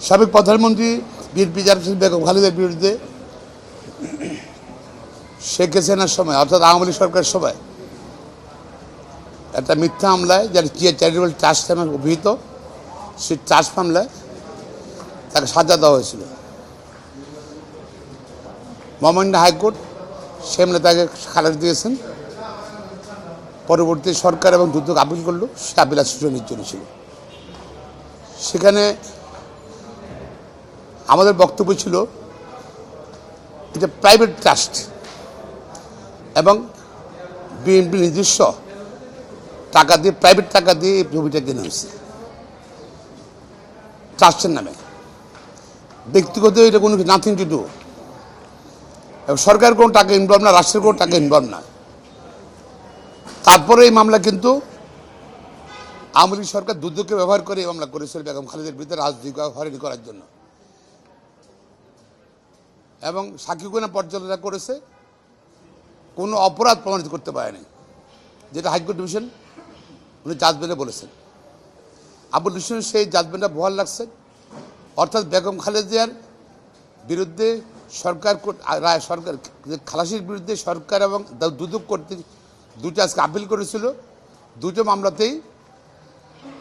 সাবেক প্রধানমন্ত্রী BNP chairperson Begum খালেদার বিরুদ্ধে শেখ হাসিনার সময় অর্থাৎ আওয়ামী লীগ সরকারের সময় একটা মিথ্যা মামলায় যারা চ্যারিটেবল ট্রাস্ট নামে অভিহিত সেই ট্রাস্ট মামলায় তাকে সাজা দেওয়া হয়েছিল। মহামান্য হাইকোর্ট সে মামলায় তাকে খালাস দিয়েছেন। পরবর্তী সরকার এবং দ্রুত আপিল করলো, সে আপিল শুনানির জন্য ছিল। সেখানে আমাদের বক্তব্য ছিল এটা প্রাইভেট ট্রাস্ট এবং বিএনপি নিজস্ব টাকা দিয়ে, প্রাইভেট টাকা দিয়ে এই জমিটা কেনা হয়েছে ট্রাস্টের নামে। ব্যক্তিগত এটা কোনো নাথিং টু ডু, এবং সরকার কোনো টাকা ইনভলভ না, রাষ্ট্রের কোনো টাকা ইনভলভ না। তারপরে এই মামলা কিন্তু আওয়ামী লীগ সরকার দুর্যোগকে ব্যবহার করে এই মামলা করেছিল বেগম খালেদার বিরুদ্ধে রাজনৈতিক হয়রানি করার জন্য, এবং সাক্ষীগণনা পর্যালোচনা করেছে, কোনো অপরাধ প্রমাণিত করতে পারেনি, যেটা হাইকোর্ট ডিভিশন উনি জাজমেন্টে বলেছেন। আবুল হোসেন সেই জাজমেন্টটা বহাল রাখছেন, অর্থাৎ বেগম খালেদার বিরুদ্ধে সরকার খালাসির বিরুদ্ধে সরকার এবং দুদক কর্তৃক দুটো আজকে আপিল করেছিল। দুটো মামলাতেই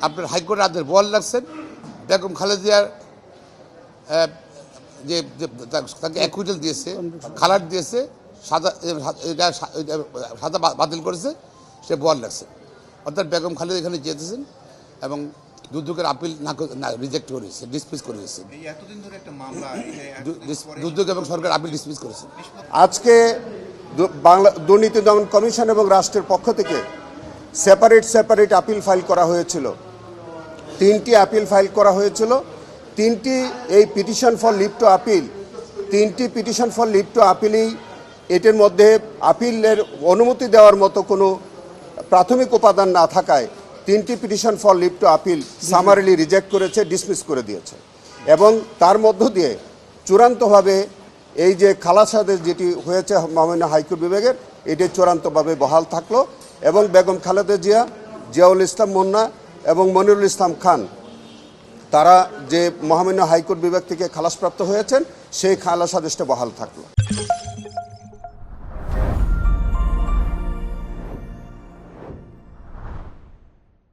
আপনার হাইকোর্টের আদেশ বহাল রাখছেন। বেগম খালেদার যে তাকে অ্যাকুইটাল দিয়েছে, খালাট দিয়েছে, সাজা বাতিল করেছে, সে বহাল রাখছে। অর্থাৎ বেগম খালেদা এখানে যেতেছেন এবং দুদকের আপিল না রিজেক্ট করেছে, ডিসমিস করেছে। দুদক এবং সরকার আপিল ডিসমিস করেছে। আজকে বাংলা দুর্নীতি দমন কমিশন এবং রাষ্ট্রের পক্ষ থেকে সেপারেট আপিল ফাইল করা হয়েছিল। 3টি আপিল ফাইল করা হয়েছিল। 3টি এই petition for leave to appeal, 3টি পিটিশন ফর লিভ টু আপিলই এটির মধ্যে আপিলের অনুমতি দেওয়ার মতো কোনো প্রাথমিক উপাদান না থাকায় 3টি petition for leave to appeal summarily reject করেছে, ডিসমিস করে দিয়েছে। এবং তার মধ্য দিয়ে চূড়ান্তভাবে এই যে খালাস আদেশ যেটি হয়েছে মহামান্য হাইকোর্ট বিভাগের, এটি চূড়ান্তভাবে বহাল থাকলো এবং বেগম খালেদা জিয়া, জিয়াউল ইসলাম মুন্না এবং মনিরুল ইসলাম খান তারা যে মহামান্য হাইকোর্ট বিভাগ থেকে খালাসপ্রাপ্ত হয়েছেন সেই খালাস আদেশটা বহাল থাকলো।